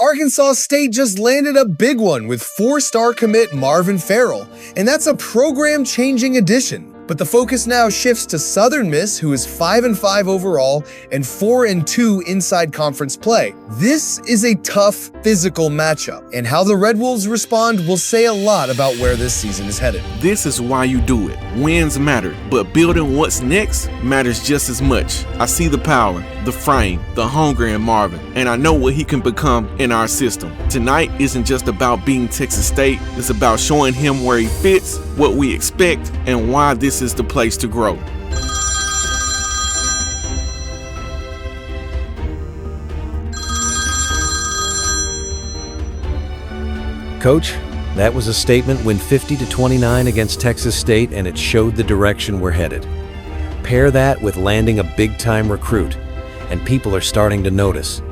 Arkansas State just landed a big one with 4-star commit Marvin Farrell, and that's a program-changing addition. But the focus now shifts to Southern Miss, who is 5-5 overall and 4-2 inside conference play. This is a tough physical matchup, and how the Red Wolves respond will say a lot about where this season is headed. This is why you do it. Wins matter, but building what's next matters just as much. I see the power, the frame, the hunger in Marvin, and I know what he can become in our system. Tonight isn't just about beating Texas State, it's about showing him where he fits, what we expect, and why this is the place to grow. Coach, that was a statement win 50-29 against Texas State, and it showed the direction we're headed. Pair that with landing a big-time recruit, and people are starting to notice.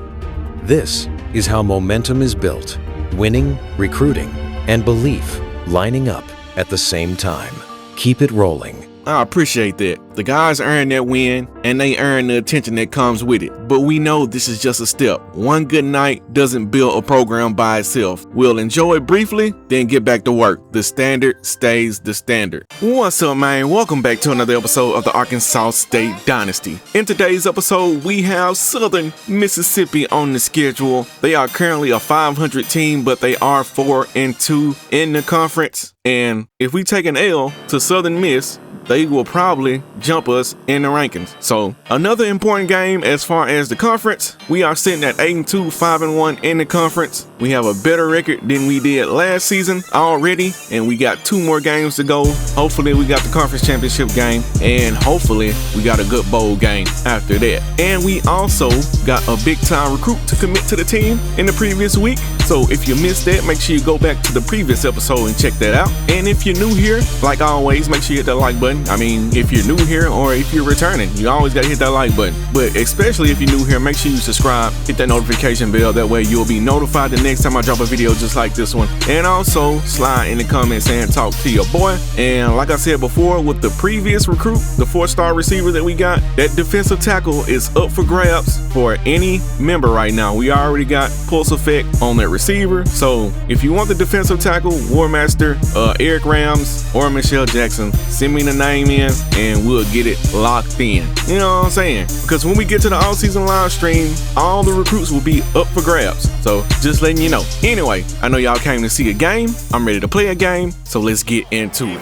This is how momentum is built: winning, recruiting, and belief lining up at the same time. Keep it rolling. I appreciate that. The guys earned that win, and they earned the attention that comes with it. But we know this is just a step. One good night doesn't build a program by itself. We'll enjoy it briefly, then get back to work. The standard stays the standard. What's up, man? Welcome back to another episode of the Arkansas State Dynasty. In today's episode, we have Southern Mississippi on the schedule. They are currently a 500 team, but they are 4-2 in the conference. And if we take an L to Southern Miss, they will probably jump us in the rankings. So another important game as far as the conference. We are sitting at 8-2, 5-1 in the conference. We have a better record than we did last season already, and we got 2 more games to go. Hopefully we got the conference championship game, and hopefully we got a good bowl game after that. And we also got a big time recruit to commit to the team in the previous week. So if you missed that, make sure you go back to the previous episode and check that out. And if you're new here, like always, make sure you hit that like button. I mean, if you're new here or if you're returning, you always gotta hit that like button. But especially if you're new here, make sure you subscribe, hit that notification bell. That way you'll be notified the next time I drop a video just like this one. And also slide in the comments and talk to your boy. And like I said before, with the previous recruit, the 4-star receiver that we got, that defensive tackle is up for grabs for any member right now. We already got pulse effect on that receiver. So if you want the defensive tackle, War Master, Eric Rams, or Michelle Jackson, send me the name in and we'll get it locked in. You know what I'm saying? Because when we get to the all-season live stream, all the recruits will be up for grabs. So just letting you know. Anyway, I know y'all came to see a game. I'm ready to play a game. So let's get into it.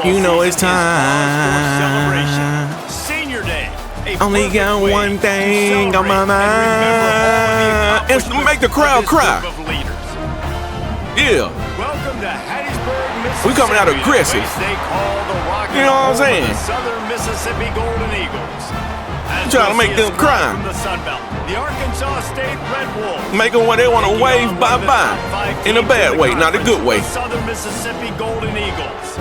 You know it's time. Senior Day. Only got one thing on my mind. It's to make the crowd cry. Yeah. Welcome to Hattiesburg, Mississippi. We coming out aggressive. You know what I'm saying? Southern Mississippi Golden Eagles. Trying to make them cry. From the Sun Belt, the Arkansas State Red Wolves. Make them what they want to wave bye-bye. In a bad way, not a good way. Southern Mississippi Golden Eagles.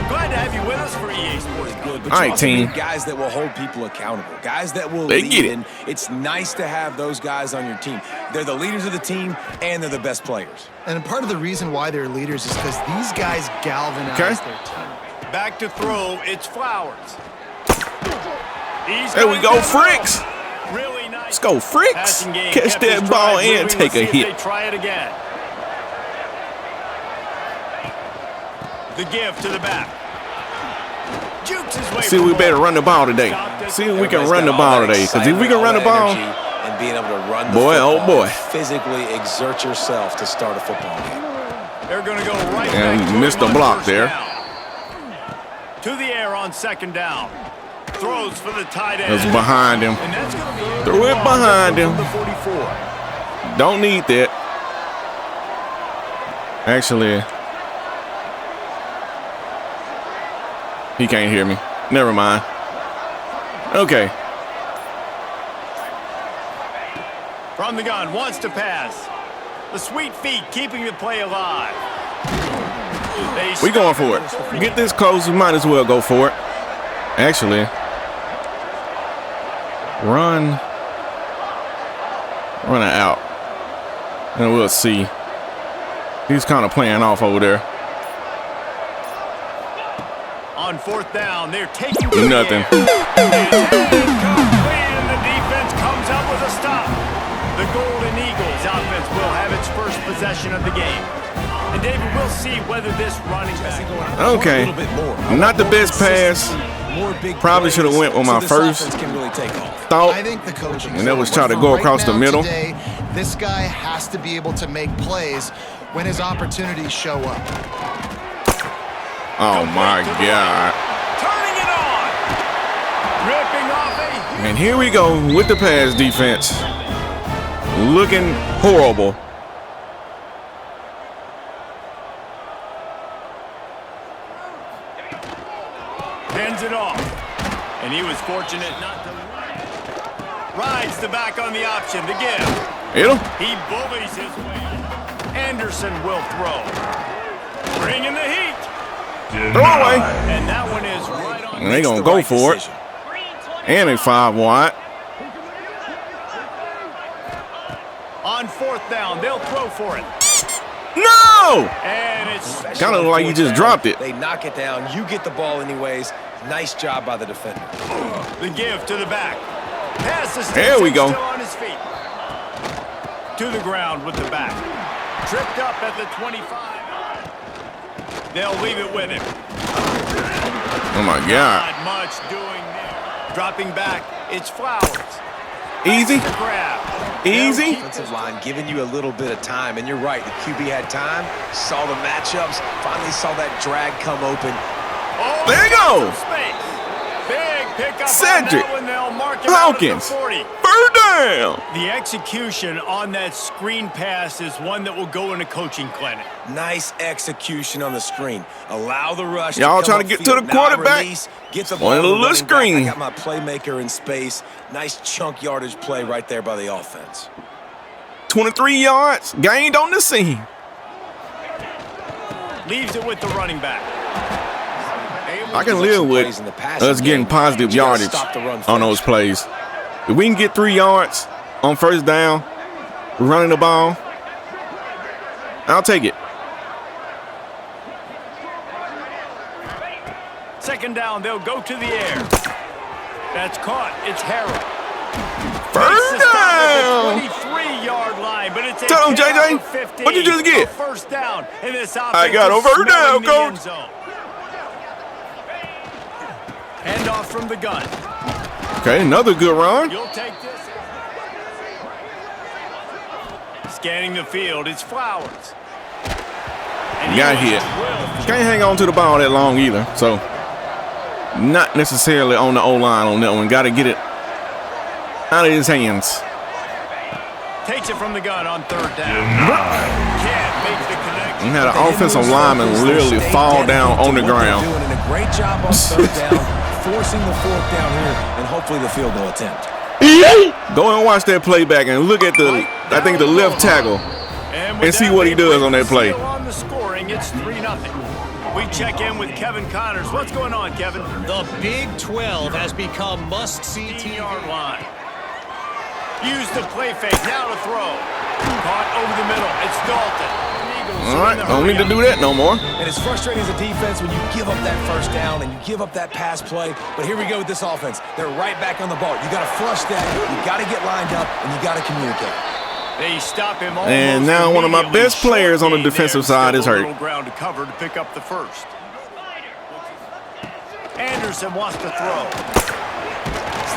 Glad to have you with us for EA Sports. But all right, team. Guys that will hold people accountable. Guys that will They lead. get it. And it's nice to have those guys on your team. They're the leaders of the team, and they're the best players. And part of the reason why they're leaders is because these guys galvanize their team. Back to throw, it's Flowers. There we go, Fricks. Really nice. Let's go, Fricks. Catch that ball and take a hit. Try it again. The give to the back. Jukes his way. See, we better run the ball today. See if we can run the ball today. Because if we can run the ball, and being able to run the boy, football, oh boy, physically exert yourself to start a football game. They're going to go right and back we missed the block there. To the air on second down. Throws for the tight end. It's behind him. And that's going to be Throw it behind him. The 44. Don't need that. Actually, he can't hear me. Never mind. Okay. From the gun, wants to pass. The sweet feet keeping the play alive. We going for it. Get this close, we might as well go for it. Actually, run it out. And we'll see. He's kind of playing off over there. On fourth down, they're taking nothing. And the defense comes up with a stop. The Golden Eagles offense will have its first possession of the game. And David, we'll see whether this running back... Okay, not the best pass. Probably should have went with my first thought, I think the coaching and that was try to go across the middle. Today, this guy has to be able to make plays when his opportunities show up. Oh my God. Turning it on. Ripping off a... And here we go with the pass defense. Looking horrible. Hands it off. And he was fortunate not to... Rides the back on the option to give. Hit him. He bullies his way. Anderson will throw. Bringing the heat. Throw away. And that one is right on. And they gonna go for it. And a 5 wide. On 4th down, they'll throw for it. No! And it's Kind of like you just dropped it. They knock it down. You get the ball anyways. Nice job by the defender. the give to the back. Pass the There we go. Still on his feet. To the ground with the back. Tripped up at the 25. They'll leave it with him. Oh my God. Not much doing there. Dropping back, it's Flowers. Easy. The grab. Easy. Offensive line giving you a little bit of time, and you're right. The QB had time, saw the matchups, finally saw that drag come open. Oh, There you go. Space. Big pickup Cedric on that one. They'll mark him out at the Hawkins. 40. Third down. The execution on that screen pass is one that will go in a coaching clinic. Nice execution on the screen. Allow the rush. Y'all to come trying to get upfield. to the Now quarterback? release, get the On ball a to the little running back. screen. I got my playmaker in space. Nice chunk yardage play right there by the offense. 23 yards. Gained on the scene. Leaves it with the running back. I can live with us getting positive yardage on those plays. If we can get 3 yards on 1st down, running the ball, I'll take it. 2nd down, they'll go to the air. That's caught. It's Harrell. First down. 23-yard line, but it's a Tell him, JJ, 15. what'd you just get? 1st down, and this I got a first down, coach. Hand off from the gun. Okay, another good run. You'll take this. Scanning the field, it's Flowers. And he Got was hit. drilled. Can't hang on to the ball that long either, so not necessarily on the O-line on that one. Got to get it out of his hands. Takes it from the gun on 3rd down. Can't make the connection. And had an offensive lineman literally fall down on the ground. Doing a great job on 3rd down, forcing the 4th down here, and hopefully the field goal attempt. Go and watch that playback and look at the, I think, the left tackle and see what he does on that play. On the scoring, it's 3-0. We check in with Kevin Connors. What's going on, Kevin? The Big 12 has become must-see TV. 10-yard line. Use the play fake. Now to throw. Caught over the middle. It's Dalton. All right, don't need to do that no more. And it's frustrating as a defense when you give up that 1st down and you give up that pass play. But here we go with this offense. They're right back on the ball. You got to flush that. You got to get lined up, and you got to communicate. They stop him And now one of my best players on the defensive side is hurt. Ground to cover to pick up the 1st. Anderson wants to throw.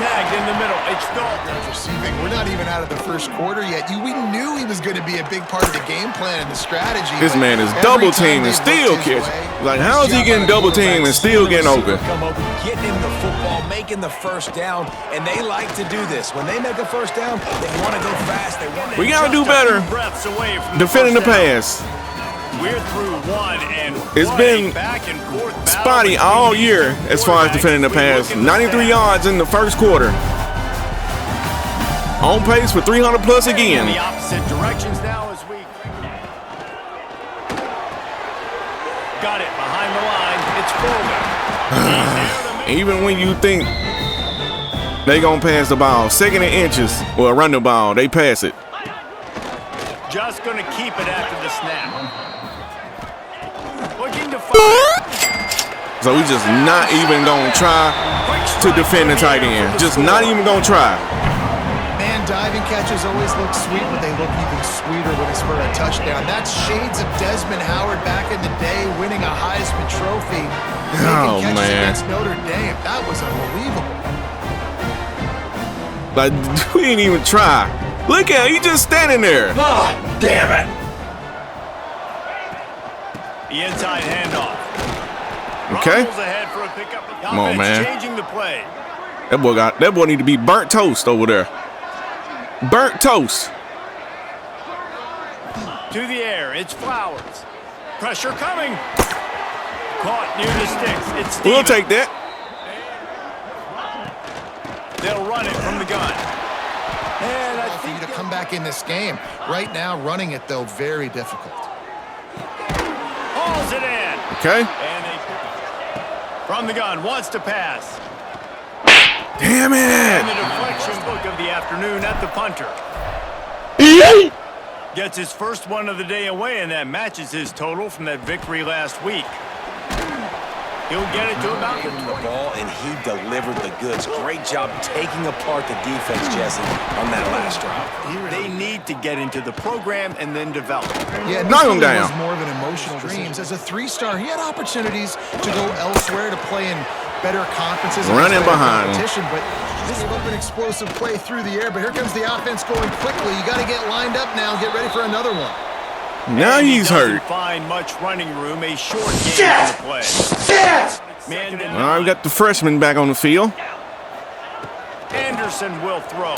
Snagged in the middle. It's Dalton. Receiving. We're not even out of the 1st quarter yet. We knew he was going to be a big part of the game plan and the strategy. This man is double teamed and still catching. Like, how is he getting double teamed and still getting open? Come open, getting him the football, making the 1st down, and they like to do this. When they make a 1st down, they want to go fast. They want to. We got to do better Breaths away from defending the first down. pass. We're through one and It's one. been Back and forth spotty all year as far as defending the pass. 93 yards in the 1st quarter. On pace for 300 plus In again. the opposite directions now as we got it behind the line. It's Fuller. Even when you think they gonna pass the ball, 2nd and inches, or run the ball, they pass it. Just going to keep it after the snap. Looking to fire. So we just not even gonna try to defend the tight end. Just not even gonna try. Man dive Diving catches always look sweet, but they look even sweeter when it's for a touchdown. That's shades of Desmond Howard back in the day, winning a Heisman Trophy. Oh, Making catches man. against Notre Dame. That was unbelievable. Like, we didn't even try. Look at him. He just standing there. Oh, damn it. The inside handoff. Okay. Rumbles ahead for a pickup. Come on, man. Changing the play. That boy need to be burnt toast over there. Burnt toast. To the air. It's Flowers. Pressure coming. Caught near the sticks. It's Stevens. We'll take that. They'll run it from the gun. And I For you think to come back in this game. Right now, running it, though, very difficult. hauls it in. Okay. And they from the gun wants to pass. Damn And the it. deflection book of the afternoon at the punter. Gets his first one of the day away, and that matches his total from that victory last week. He'll get it to about Give him the ball, and he delivered the goods. Great job taking apart the defense, Jesse, on that last drive. They need to get into the program and then develop. Yeah, Knock him this down. was more of an emotional dreams. As a three-star, he had opportunities to go elsewhere, to play in better conferences. Running better behind him. competition, but this gave up an explosive play through the air. But here comes the offense going quickly. You got to get lined up now. Get ready for another one. Now And he's he doesn't hurt. find much running room. A short game to play. Man, All right, we got the freshman back on the field. Anderson will throw.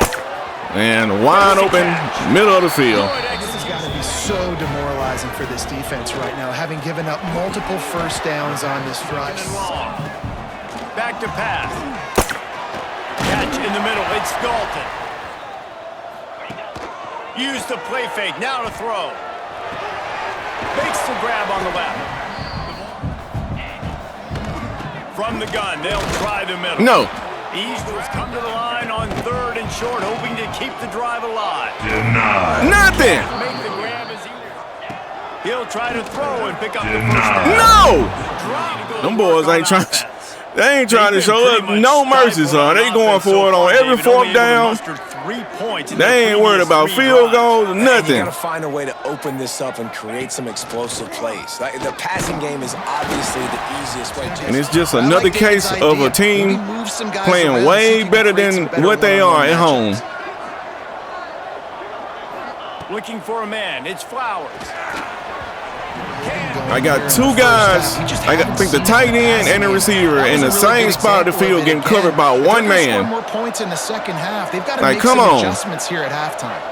And wide open, middle of the field. This has got to be so demoralizing for this defense right now, having given up multiple first downs on this drive. And long. Back to pass. Catch in the middle. It's Dalton. Use the play fake. Now to throw. Makes the grab on the left. From the gun, they'll try the middle. No. Eagles come to the line on 3rd and short, hoping to keep the drive alive. Nothing. Make the grab as he'll try to throw and pick up the first down. No. Trying to go to Them work boys on ain't trying. offense. They ain't trying to They've been show pretty up much no mercy, stifled son. They on going offense for so it far, on every David. fourth Only able to down. muster 3 points in the They ain't worried previous about 3 field drives. goals, You nothing. got to find a way to open this up and create some explosive plays. The passing game is obviously the easiest way to. And it's just I another like David's case of idea. a team Maybe move some guys playing around, see way if you can better create than some better what they are one-on-one at home. matchups. Looking for a man. It's Flowers. I got two guys. I think the tight end and the receiver in the same spot of the field getting covered by one man. More points in the second half. They've got to Like, make come some on. adjustments here at halftime.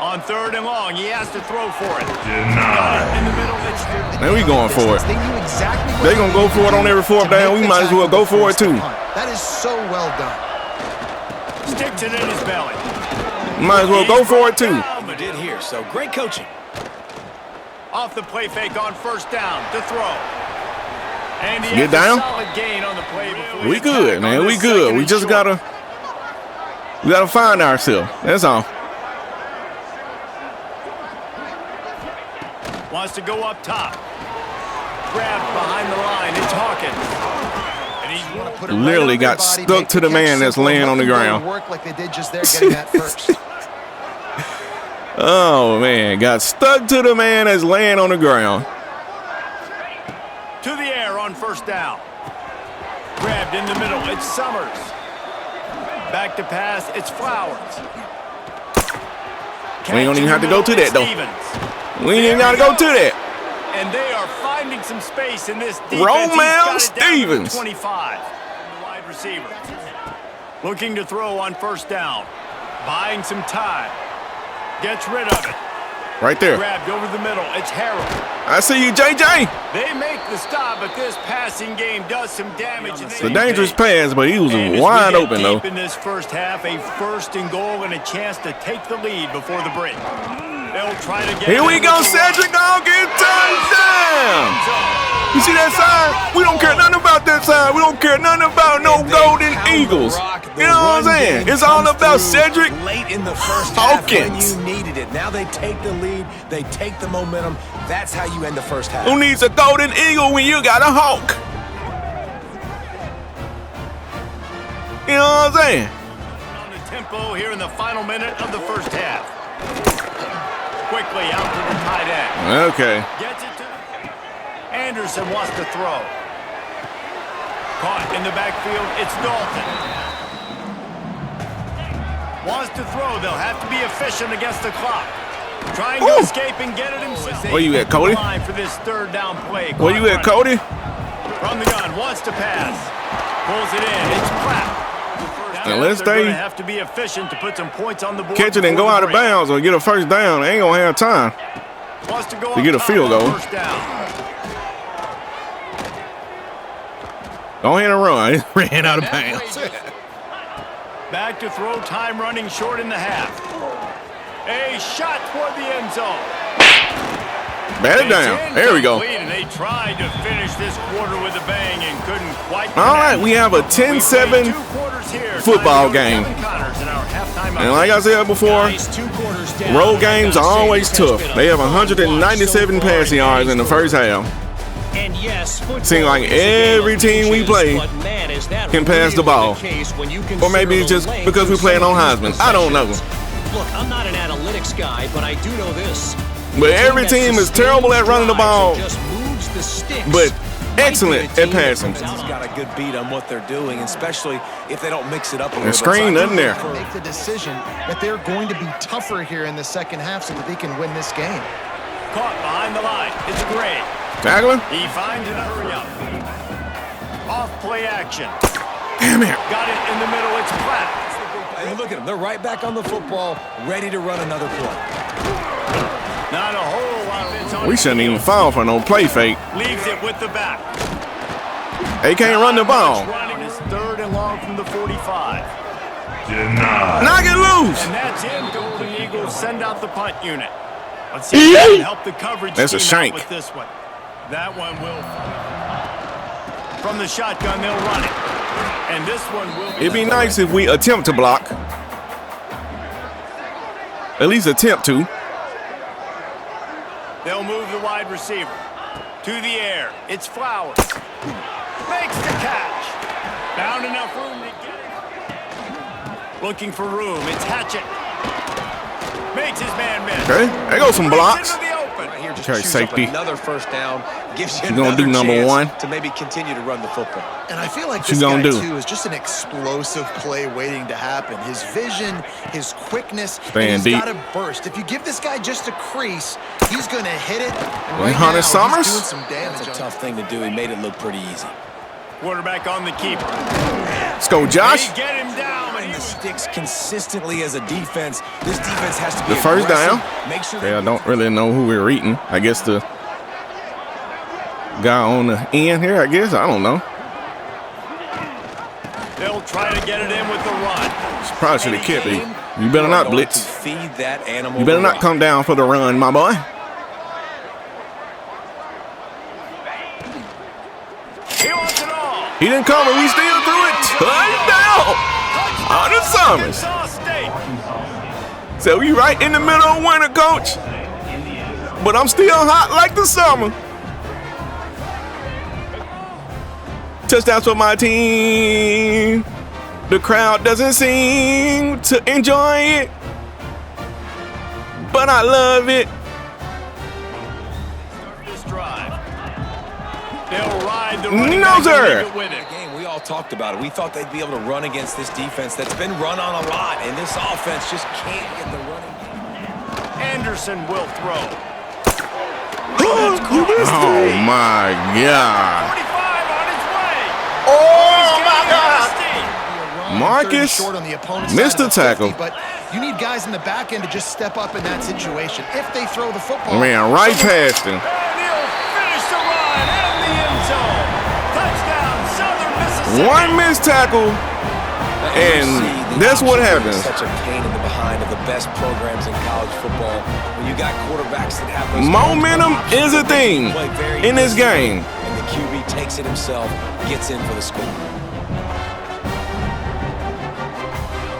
On 3rd and long, he has to throw for it. Got it in the middle. It's Now we going for it. They knew exactly what They gonna go for it on every fourth to make down. We the might as well tackle go for it before too. the punt. That is so well done. sticks it in his belly. Might as well go for it too. You did here, so great coaching. Off the play fake on 1st down to throw. And he Get has down. a solid gain on the play before We the good, attack man. on We this good. 2nd We and just short. gotta find ourselves. That's all. Wants to go up top. Grabbed behind the line. It's Hawkins. And he's Want to put it Literally on their got body, stuck make to the catch man that's simple, laying let on the them go to ground. Work like they did just there, getting that first. Oh man, got stuck to the man that's laying on the ground. to the air on 1st down. Grabbed in the middle. It's Summers. Back to pass. It's Flowers. We ain't gonna even have to go to that, though. Stevens. We ain't even gotta go to that. And they are finding some space in this defense. Romeo He's got it down to Stevens. 25. The wide receiver. Looking to throw on 1st down. Buying some time. Gets rid of it. Right there. Grabbed over the middle. It's Harold. I see you, JJ. They make the stop, but this passing game does some damage. It's a dangerous pass, but he was And as wide we get open though. deep in this first half, a 1st and goal and a chance to take the lead before the break. They'll try to get Here we it go, with the run. Cedric Dawkins, touchdown! You see that sign? We don't care nothing about that sign. We don't care nothing about no And they Golden pound the Eagles. rock. The You know what I'm run saying? game It's all comes about through Cedric late in the first half when Hawkins. you needed it. Now they take the lead. They take the momentum. That's how you end the first half. Who needs a Golden Eagle when you got a Hawk? You know what I'm saying? On the tempo tempo here in the final minute of the first half. Quickly out to the tight end. Okay. Gets it to Anderson wants to throw. Caught in the backfield, it's Dalton. Wants to throw, they'll have to be efficient against the clock. Trying to escape and get it himself. Where you at, Cody? For this third down play. Where you at, Cody? From the gun, wants to pass. Pulls it in, it's Pratt. Unless they have to be efficient to put some points on the board. catch it and go out of bounds or get a first down, they ain't gonna have time to get a field goal. Go ahead and run. It ran out of bounds. Back to throw, time running short in the half. A shot toward the end zone. Bat it down. There we go. They tried to finish this quarter with a bang and couldn't quite. All right, we have a 10-7 football game. And like I said before, road games are always tough. They have 197 passing yards in the first half. And yes, seems like every team we play can pass the ball. Or maybe it's just because we playing on Heisman. I don't know. Look, I'm not an analytics guy, but I do know this. But every team is terrible at running the ball, but excellent at passing. He's got a good beat on what they're doing, especially if they don't mix it up a little bit. Screen nothing there. Make the decision that they're going to be tougher here in the second half so that they can win this game. Caught behind the line. It's great. Tackling. He finds it. Hurry up. Off play action. Damn it. Got it in the middle. It's Pratt. Hey, look at them. They're right back on the football, ready to run another play. Not a whole lot. We shouldn't even fall for no play fake. Leaves it with the back. They can't run the ball. Running is third and long from the 45. Knock it loose. And that's it. Golden Eagles send out the punt unit. Let's see if they can help the coverage. That's a shank. With this one. That one will. From the shotgun, they'll run it. And this one will be. It'd be nice if we attempt to block. At least attempt to. They'll move the wide receiver to the air. It's Flowers. Makes the catch. Found enough room to get it. Looking for room. It's Hatchett. Makes his man miss. Okay, there goes some blocks. Right here, just Carry safety. Another first down. Gives you She's gonna do number one to maybe continue to run the football. And I feel like She's this guy, gonna do. too, is just an explosive play waiting to happen. His vision, his quickness, Staying and deep. he's got to burst. If you give this guy just a crease, he's going to hit it. And And right Hunter now, Summers? he's doing some damage. That's a tough thing to do. He made it look pretty easy. Quarterback on the keeper. Let's go, Josh. They get him down. And the sticks consistently as a defense. This defense has to be The first aggressive. down. Make sure I don't really know who we're eating. I guess the guy on the end here, I guess. I don't know. They'll try to get it in with the run. Probably should have kept it. You better not blitz. Feed that animal. You better not come down for the run, my boy. He wants it all. He didn't come and we still threw it. Touchdown! Hunter Summers. Arkansas State. So we right in the middle of winter, coach. But I'm still hot like the summer. Touchdowns for my team. The crowd doesn't seem to enjoy it, but I love it. This drive. They'll ride the running No, back sir. and leave it with it. Game, we all talked about it. We thought they'd be able to run against this defense that's been run on a lot, and this offense just can't get the running game. Anderson will throw. Oh my God. 45 on his way. Oh my God. Marcus Marcus missed the tackle. But you need guys in the back end to just step up in that situation. If they throw the football, Ran right past him. And he'll finish the run in the end zone. Touchdown, Southern Mississippi. One missed tackle, and that's what happens. Such a pain in the behind of the best programs in college football. When you got quarterbacks that have those Momentum is a thing play very in this game. and the QB takes it himself, gets in for the score.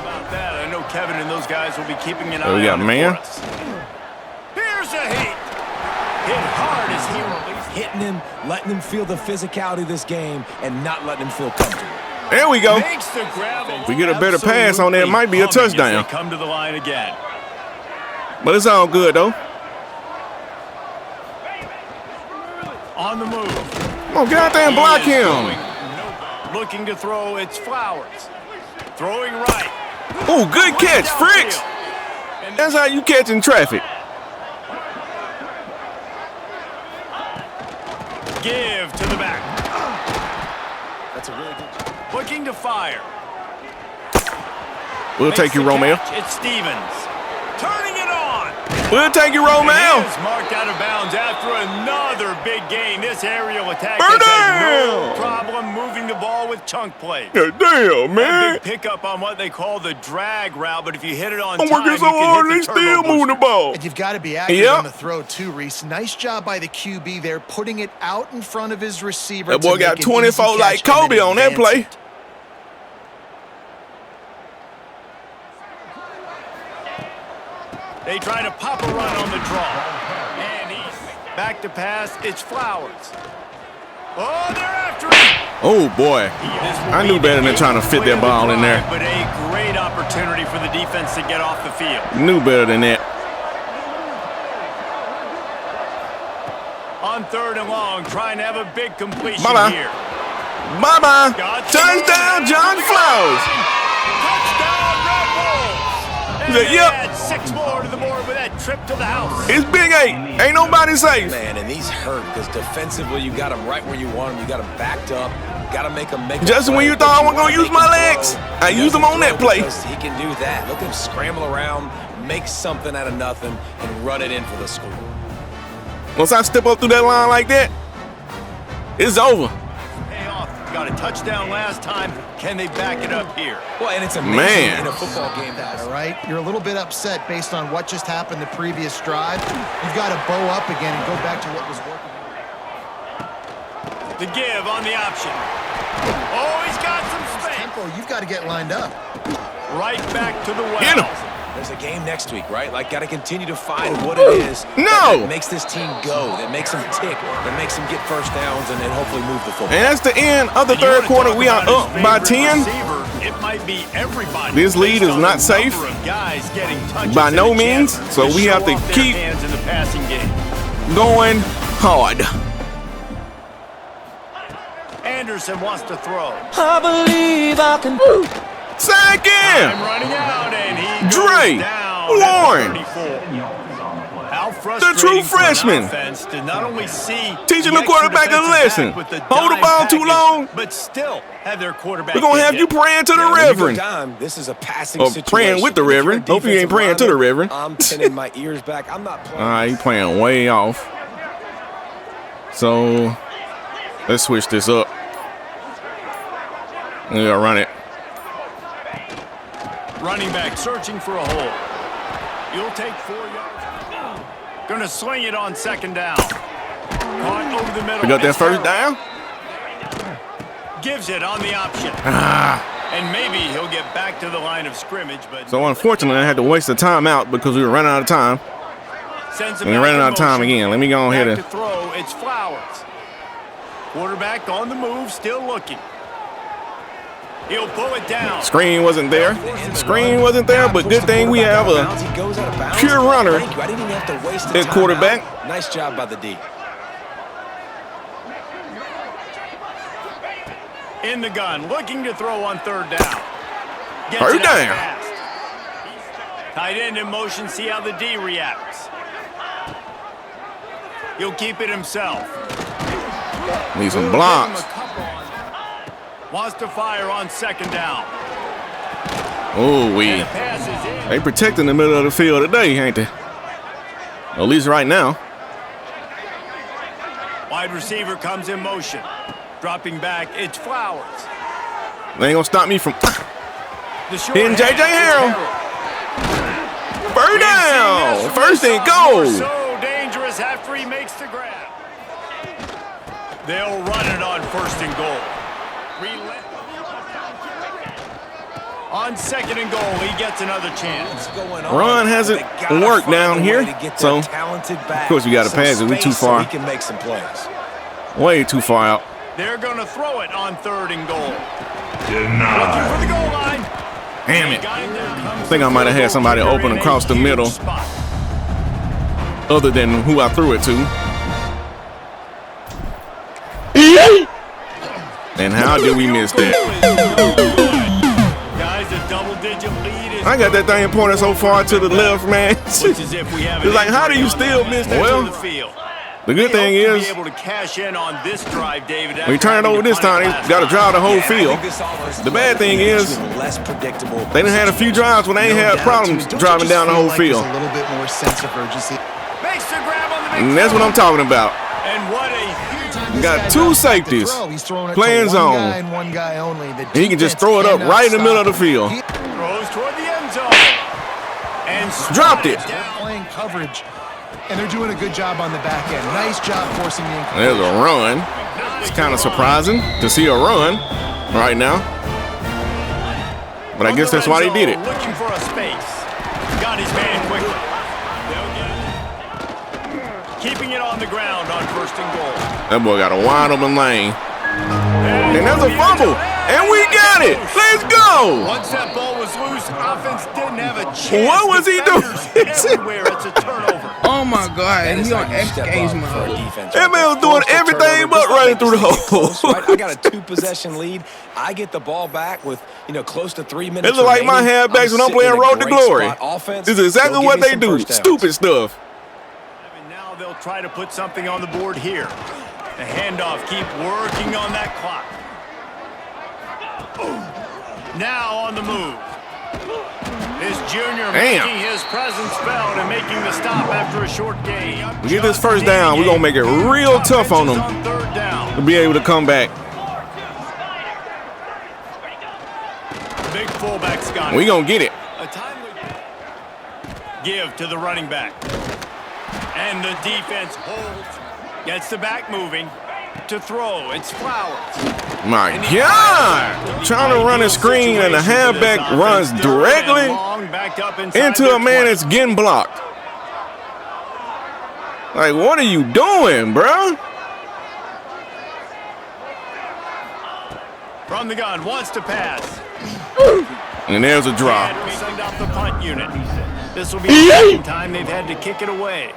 About that, I know Kevin and those guys will be keeping an eye Oh, we got on it man. for us. Here's a hit. Hit hard as he released. Hitting him, letting him feel the physicality of this game, and not letting him feel comfortable. There we go. Makes the grab. If we get a better pass on there, it might be a Absolutely touchdown. humming as they come to the line again. But it's all good, though. On the move. Come on, get out there and block He is him. going. Looking to throw, it's Flowers. Throwing right. Oh, good catch, Fricks. And That's how you catch in traffic. give to the back. That's a really good job. Looking to fire. We'll Makes take you, the Romeo. catch. It's Stevens. Turning it on. We'll take you, And he Romeo. is marked out of bounds after another big gain. This aerial attack Burn has had down. no problem moving the ball with chunk plays. Yeah, damn, A man. big pickup on what they call the drag route, but if you hit it on I'm time, working you so can hard, hit they the still turbo moving the booster. ball. And you've got to be accurate Yep. on the throw, too, Reese. Nice job by the QB there, putting it out in front of his receiver. That boy to got make an 24 easy like catch and Kobe then on that advance play. it. They try to pop a run on the draw. And he's back to pass. It's Flowers. Oh, they're after him. Oh, boy. This will I knew be better than the trying to fit play that of the ball in there. drive, but a great opportunity for the defense to get off the field. Knew better than that. On 3rd and long, trying to have a big completion Bye-bye. here. Bye-bye. Got Touchdown, John Flowers. Touchdown, Red Bulls. And Yep. they add 6 more to the board with that trip to the house. It's Big 8. Ain't nobody safe. Man, and these hurt because defensively you got them right where you want them. You got them backed up. Got to make them make. Just when you thought I wasn't gonna use my legs, I used them on that play. He can do that. Look at him scramble around, make something out of nothing, and run it in for the score. Once I step up through that line like that, it's over. Pay off. Got a touchdown last time. Can they back it up here? Well, and it's amazing Man. in a football game. All right, you're a little bit upset based on what just happened the previous drive. You've got to bow up again and go back to what was working. The give on the option. Oh, he's got some space. Tempo, you've got to get lined up. Right back to the well. Get him. There's a game next week, right? Like, got to continue to find what it is that makes this team go, that makes them tick, that makes them get first downs, and then hopefully move the football. And that's the end of the And you third wanna quarter. talk We are about up his by favorite 10. receiver, it might be everybody. This lead based is on not the safe number of guys getting touches by and no a chance means, so we show have to off their keep hands in the passing game. going hard. Anderson wants to throw. Second. I'm running out, and he Dre goes down Warren. at 34. How frustrating true for an freshman. offense to not only see Teaching the extra quarterback a defensive lesson. back with the Hold the dime ball too package, long. but still have their quarterback. We're going to get have you hit. praying to the Yeah, when you go Reverend. dime, this is a passing Or situation. praying with the If you're a Reverend. Hope you ain't defensive praying to the lineman, Reverend. I'm pinning my ears back. I'm not playing. All right, you playing way off. So let's switch this up. We gotta run it. Running back searching for a hole. You'll take 4 yards. Gonna sling it on 2nd down. Caught over the middle. We got that It's first Harrell. down. Gives it on the option. And maybe he'll get back to the line of scrimmage, but So unfortunately, I had to waste the timeout because we were running out of time. sends him And we're back running in out of time motion. again. Let me go ahead Back and to throw. It's Flowers. Quarterback on the move, still looking. He'll pull it down. screen wasn't there. Screen wasn't there, but good thing we have a pure runner I didn't even have to waste the at quarterback. timeout. Nice job by the D. In the gun, looking to throw on 3rd down. Gets Third it out down. fast. Tight end in motion, see how the D reacts. He'll keep it himself. Need some Give him blocks. a couple on. Wants to fire on 2nd down. Oh, And we. the pass is in. They protecting the middle of the field today, ain't they? At least right now. Wide receiver comes in motion. Dropping back, it's Flowers. They ain't gonna stop me from The short hitting hand, J.J. it's Harrell. Bird We've seen down. this from First this and sophomore, goal. So dangerous after he makes the grab. They'll run it on 1st and goal. On 2nd and goal, he gets another chance. Run hasn't worked down here, so of course we got to pass it. We too far. So he can make some plays. Way too far out. They're going to throw it on 3rd and goal. Looking for the goal line. Damn it. I think I might have had somebody open across the middle other than who I threw it to. And how did we miss that? Guys, a double-digit lead is I got that thing pointed so far to the left, man. It's as if we have It's like, how do you still miss that? Well, the good thing is, able to cash in on this drive, David. when you turn it over this time, they got to drive the whole field. The bad thing is, less predictable. they done had a few drives when they ain't had problems driving down the whole field. A little bit more sense of urgency. Makes the grab on the big And that's what I'm talking about. And what a huge Got two safeties playing zone. And one guy only. And he can just throw it up right in the middle of the field. throws toward the end zone. And Dropped it. Playing coverage. And they're doing a good job on the back end. Nice job forcing the incompletion. There's a run. It's kind of surprising to see a run right now. But I guess that's why they did it. Looking for a space. Got his man quickly. Keeping it on the ground on 1st and goal. That boy got a wide open lane. And there's a fumble. And we got it. Let's go. Once that ball was loose, offense didn't have a chance. What was he doing? Everywhere, it's a turnover. Oh my God, and he on X-Games mode. That man was doing everything but running through the hole. I got a 2-possession lead. I get the ball back with, close to 3 minutes. It look like my halfbacks when I'm playing Road to Glory. This is exactly what they do. Stupid stuff. And now they'll try to put something on the board here. The handoff, keep working on that clock. Now on the move. This junior making his presence felt and making the stop after a short game. We get this first down, we're going to make it real tough on them to be able to come back. Big fullback, Scott. We going to get it. A timely give to the running back. And the defense holds. Gets the back moving. To throw, it's Flowers. My God! Trying to run a screen and the halfback runs directly into a man that's getting blocked. Like, what are you doing, bro? From the gun, wants to pass. And there's a drop. And we send off the punt unit. This will be the second time they've had to kick it away.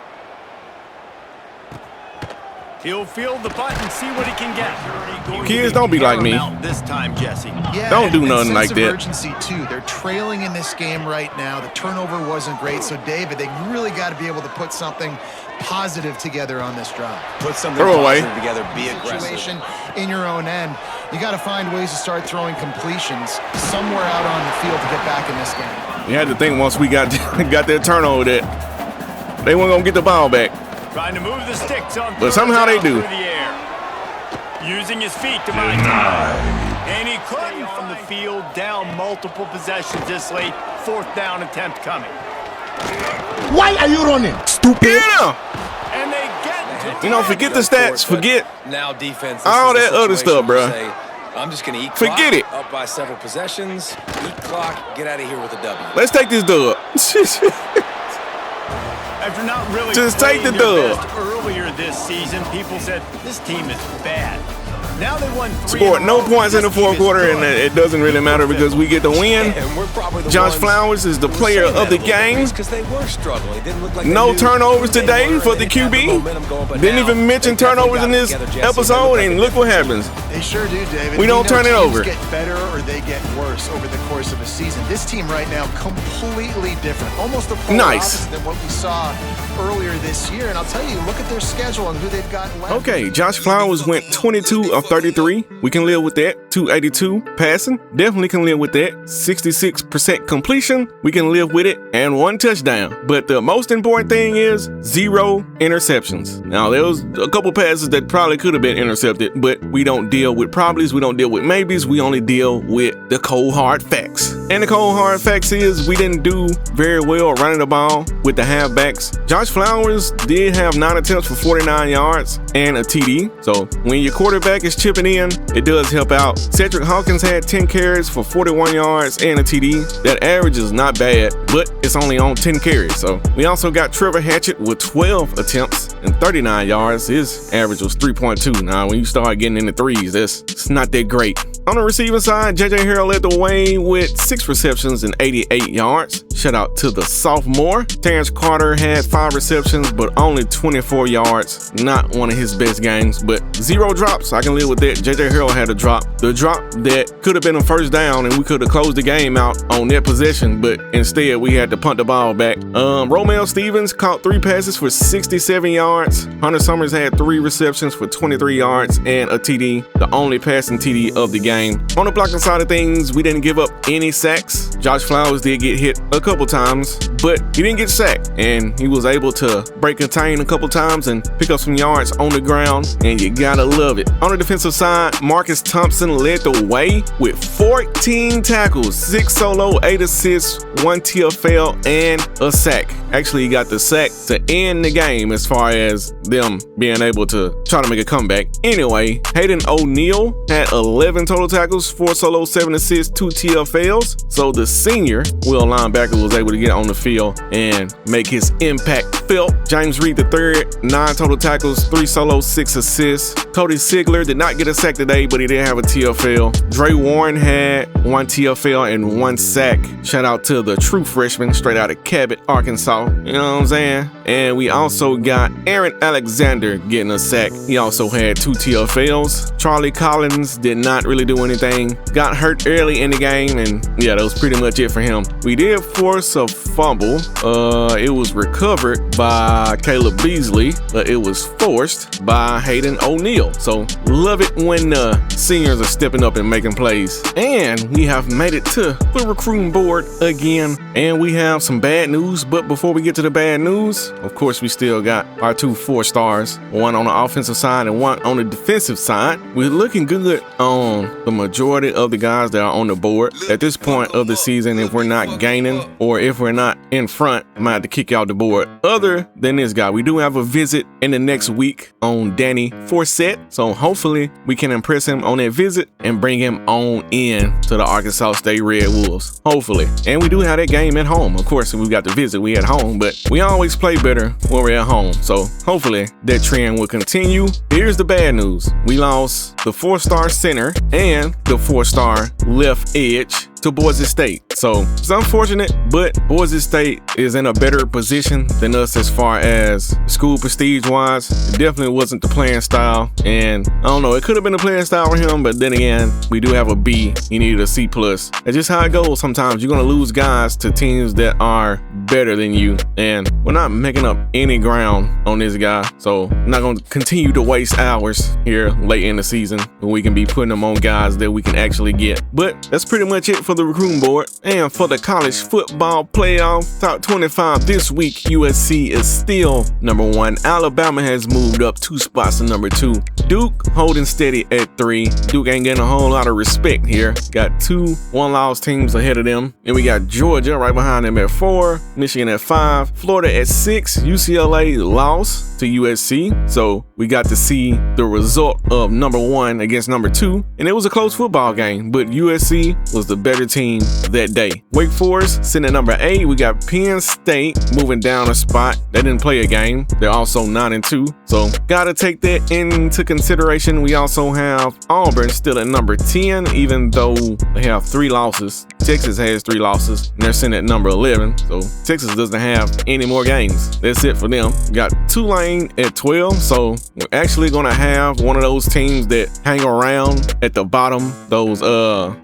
He'll field the punt and see what he can get. Kids, don't be like me. This time, Jesse. Yeah, don't do nothing like that. Urgency too. They're trailing in this game right now. The turnover wasn't great, so David, they really got to be able to put something positive together on this drive. Put something Throw away. positive together. Be aggressive. Situation in your own end. You got to find ways to start throwing completions somewhere out on the field to get back in this game. You had to think once we got that turnover that they weren't gonna get the ball back. Trying to move the sticks on But somehow they do. through the air. Using his feet to buy time. And he couldn't on the field, down multiple possessions this late. 4th down attempt coming. Why are you running? Get him! And they get Forget the stats. Forget now defense. all that other stuff, bro. I'm just going to eat Forget clock, it. Up by several possessions. Eat clock. Get out of here with a W. Let's take this dub. After not really Just take the playing their dub. best earlier this season, people said this team is bad. Now they won 3 Scored in a no row. points in the This team fourth is quarter, good. and it doesn't really matter because we get the win. And we're probably the Josh ones Flowers is the who were player saying of the that a little bit game. because they were struggling. It didn't look like No they knew turnovers who they today were, for and the they didn't have QB. momentum going, but Didn't now even mention they definitely turnovers in got it this together, Jesse. episode, and look what happens. They sure do, David. We don't know turn it teams over. Get better or they get worse over the course of a season. This team right now completely different, almost the polar Nice. opposite than what we saw earlier this year. And I'll tell you, look at their schedule and who they've got left. Okay, Josh Flowers went 22 of 33. We can live with that. 282 passing. Definitely can live with that. 66% completion. We can live with it. And 1 touchdown. But the most important thing is 0 interceptions. Now, there was a couple passes that probably could have been intercepted, but we don't deal with probablys. We don't deal with maybes. We only deal with the cold hard facts. And the cold hard facts is we didn't do very well running the ball with the halfbacks. Josh Josh Flowers did have 9 attempts for 49 yards and a TD. So when your quarterback is chipping in, it does help out. Cedric Hawkins had 10 carries for 41 yards and a TD. That average is not bad, but it's only on 10 carries. So we also got Trevor Hatchett with 12 attempts and 39 yards. His average was 3.2. Now, when you start getting in the threes, it's not that great. On the receiving side, J.J. Harrell led the way with 6 receptions and 88 yards. Shout out to the sophomore. Terrence Carter had 5 receptions, but only 24 yards. Not one of his best games, but 0 drops. I can live with that. J.J. Harrell had a drop. The drop that could have been a first down, and we could have closed the game out on that possession, but instead we had to punt the ball back. Romeo Stevens caught 3 passes for 67 yards. Hunter Summers had 3 receptions for 23 yards and a TD, the only passing TD of the game. On the blocking side of things, we didn't give up any sacks. Josh Flowers did get hit a couple times, but he didn't get sacked, and he was able to break contain a couple times and pick up some yards on the ground, and you gotta love it. On the defensive side, Marcus Thompson led the way with 14 tackles, 6 solo, 8 assists, 1 TFL, and a sack. Actually, he got the sack to end the game as far as them being able to try to make a comeback. Anyway, Hayden O'Neal had 11 total tackles, 4 solo, 7 assists, 2 TFLs. So the senior will linebacker was able to get on the field and make his impact felt. James Reed III, 9 total tackles, 3 solo, 6 assists. Cody Sigler did not get a sack today, but he did have a TFL. Dre Warren had 1 TFL and 1 sack. Shout out to the true freshman straight out of Cabot, Arkansas. You know what I'm saying? And we also got Aaron Alexander getting a sack. He also had 2 TFLs. Charlie Collins did not really do anything. Got hurt early in the game, and yeah, that was pretty much it for him. We did force a fumble. It was recovered by Caleb Beasley, but it was forced by Hayden O'Neal. So love it when the seniors are stepping up and making plays. And we have made it to the recruiting board again, and we have some bad news. But before we get to the bad news, of course, we still got our 2 4-stars, one on the offensive side and one on the defensive side. We're looking good on the majority of the guys that are on the board. At this point of the season, if we're not gaining or if we're not in front, I might have to kick out the board. Other than this guy, we do have a visit in the next week on Danny Forsett. So hopefully we can impress him on that visit and bring him on in to the Arkansas State Red Wolves. Hopefully. And we do have that game at home. Of course, we got the visit, we at home, but we always play better when we're at home. So hopefully that trend will continue. Here's the bad news. We lost the 4-star center and the 4-star left edge to Boise State. So it's unfortunate, but Boise State is in a better position than us as far as school prestige wise. It definitely wasn't the playing style, and I don't know, it could have been the playing style for him, but then again, we do have a B. He needed a C+. That's just how it goes. Sometimes you're gonna lose guys to teams that are better than you, and we're not making up any ground on this guy, so I'm not gonna continue to waste hours here late in the season when we can be putting them on guys that we can actually get. But that's pretty much it for the recruiting board. And for the college football playoff top 25 this week, USC is still number 1. Alabama has moved up 2 spots to number 2. Duke holding steady at 3. Duke ain't getting a whole lot of respect here. Got 2 one-loss teams ahead of them. And we got Georgia right behind them at 4, Michigan at 5, Florida at 6. UCLA lost to USC. So we got to see the result of number 1 against number 2. And it was a close football game, but USC was the better team that day. Wake Forest sitting at number 8. We got Penn State moving down a spot. They didn't play a game. They're also 9-2. So gotta take that into consideration. We also have Auburn still at number 10, even though they have 3 losses. Texas has 3 losses, and they're sitting at number 11. So Texas doesn't have any more games. That's it for them. We got Tulane at 12. So we're actually gonna have one of those teams that hang around at the bottom. Those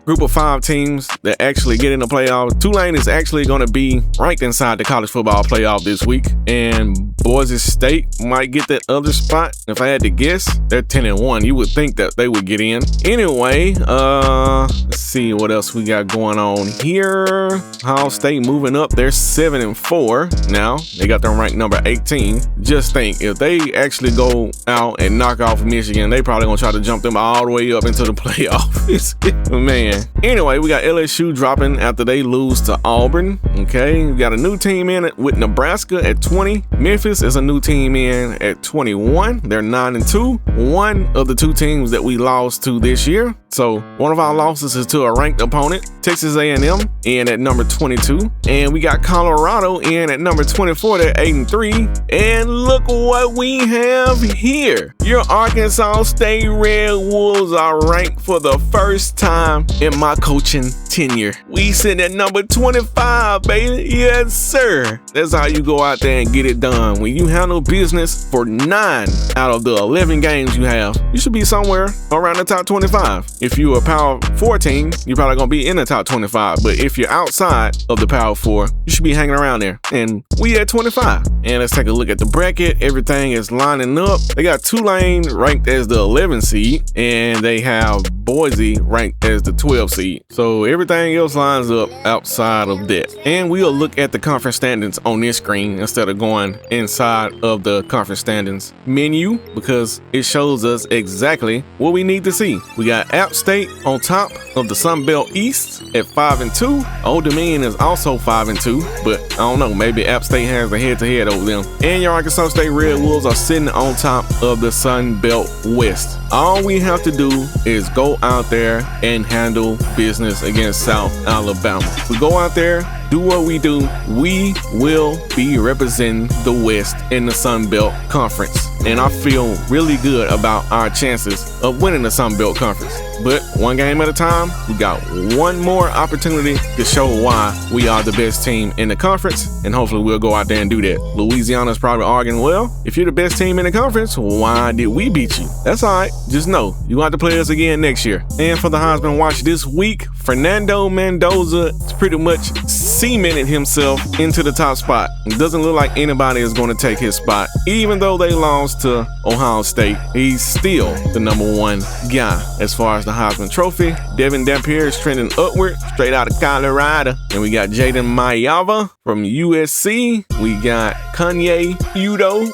group of 5 teams that actually get in the playoffs. Tulane is actually going to be ranked inside the college football playoff this week, and Boise State might get that other spot. If I had to guess, they're 10-1. You would think that they would get in. Anyway, let's see what else we got going on on here. Ohio State moving up. They're 7-4 now. They got them ranked number 18. Just think, if they actually go out and knock off Michigan, they probably gonna try to jump them all the way up into the playoffs. Man. Anyway, we got LSU dropping after they lose to Auburn. Okay, we got a new team in it with Nebraska at 20. Memphis is a new team in at 21. They're 9-2. One of the two teams that we lost to this year. So one of our losses is to a ranked opponent, Texas A&M, in at number 22. And we got Colorado in at number 24. They're 8-3. And look what we have here. Your Arkansas State Red Wolves are ranked for the first time in my coaching tenure. We sitting at number 25, baby. Yes, sir. That's how you go out there and get it done. When you handle business for 9 out of the 11 games you have, you should be somewhere around the top 25. If you're a Power 4 team, you're probably going to be in the top 25. But if you're outside of the Power 4, you should be hanging around there. And we at 25. And let's take a look at the bracket. Everything is lining up. They got Tulane ranked as the 11 seed, and they have Boise ranked as the 12 seed. So everything else lines up outside of that. And we'll look at the conference standings on this screen instead of going inside of the conference standings menu, because it shows us exactly what we need to see. We got App State on top of the Sun Belt East at 5-2. Old Dominion is also 5-2, but I don't know, maybe App State has the head-to-head over them. And your Arkansas State Red Wolves are sitting on top of the Sun Belt West. All we have to do is go out there and handle business against South Alabama. We go out there, do what we do, we will be representing the West in the Sun Belt Conference. And I feel really good about our chances of winning the Sun Belt Conference. But one game at a time, we got one more opportunity to show why we are the best team in the conference, and hopefully we'll go out there and do that. Louisiana's probably arguing, well, if you're the best team in the conference, why did we beat you? That's all right. Just know, you want to play us again next year. And for the Heisman Watch this week, Fernando Mendoza pretty much cemented himself into the top spot. It doesn't look like anybody is going to take his spot. Even though they lost to Ohio State, he's still the number 1 guy as far as the Heisman Trophy. Devin Dampier is trending upward, straight out of Colorado. And we got Jaden Mayava from USC. We got Kanye Udo,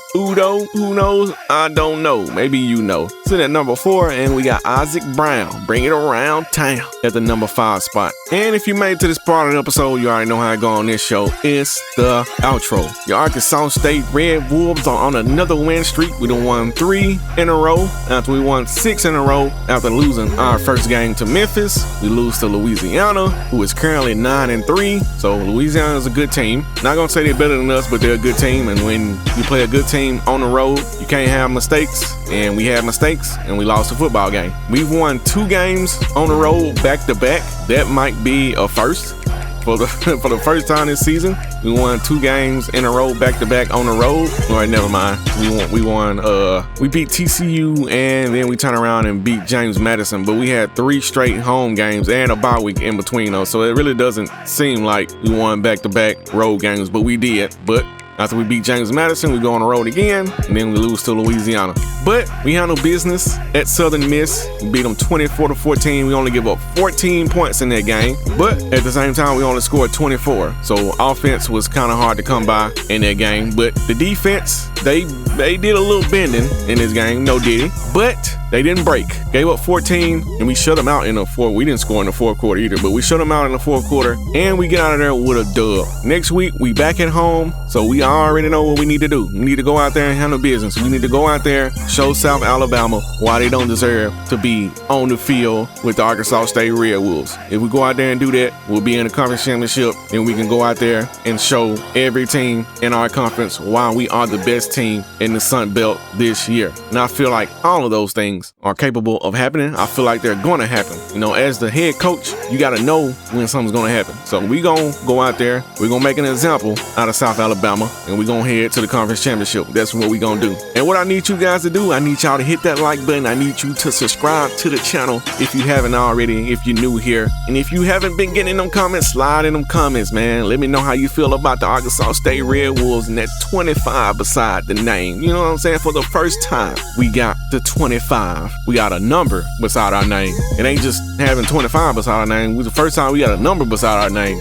who knows? I don't know. Maybe you know. Sitting at number 4, and we got Isaac Brown, bring it around town, at the number 5 spot. And if you made it to this part of the episode, you already know how I go on this show. It's the outro. Your Arkansas State Red Wolves are on another win streak. We done won 3 in a row after we won 6 in a row after losing our first game to Memphis. We lose to Louisiana, who is currently 9-3. So Louisiana is a good team. Not gonna say they're better than us, but they're a good team. And when you play a good team on the road, you can't have mistakes. And we had mistakes, and we lost a football game. We've won 2 games on the road back-to-back. That might be a first. For the first time this season, we won 2 games in a row back-to-back on the road. All right, never mind. We beat TCU, and then we turned around and beat James Madison. But we had 3 straight home games and a bye week in between those. So it really doesn't seem like we won back-to-back road games, but we did. But after we beat James Madison, we go on the road again, and then we lose to Louisiana. But we handle business at Southern Miss. We beat them 24-14. We only give up 14 points in that game. But at the same time, we only scored 24. So offense was kind of hard to come by in that game. But the defense, they did a little bending in this game. No diddy. But they didn't break. Gave up 14, and we shut them out in the fourth. We didn't score in the fourth quarter either, but we shut them out in the fourth quarter, and we get out of there with a dub. Next week, we back at home, so we already know what we need to do. We need to go out there and handle business. We need to go out there, show South Alabama why they don't deserve to be on the field with the Arkansas State Red Wolves. If we go out there and do that, we'll be in the conference championship, and we can go out there and show every team in our conference why we are the best team in the Sun Belt this year. And I feel like all of those things are capable of happening. I feel like they're going to happen. You know, as the head coach, you got to know when something's going to happen. So we going to go out there. We're going to make an example out of South Alabama, and we're going to head to the conference championship. That's what we're going to do. And what I need you guys to do, I need y'all to hit that like button. I need you to subscribe to the channel if you haven't already, if you're new here. And if you haven't been getting in them comments, slide in them comments, man. Let me know how you feel about the Arkansas State Red Wolves and that 25 beside the name. You know what I'm saying? For the first time, we got the 25 25. We got a number beside our name. It ain't just having 25 beside our name. It was the first time we got a number beside our name.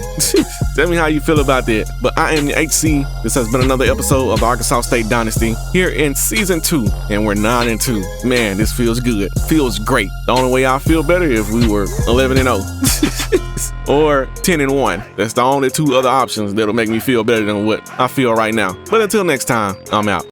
Tell me how you feel about that. But I am the HC. This has been another episode of the Arkansas State Dynasty here in season 2, and we're 9-2. Man, this feels good. Feels great. The only way I feel better if we were 11-0 or 10-1. That's the only 2 other options that'll make me feel better than what I feel right now. But until next time, I'm out.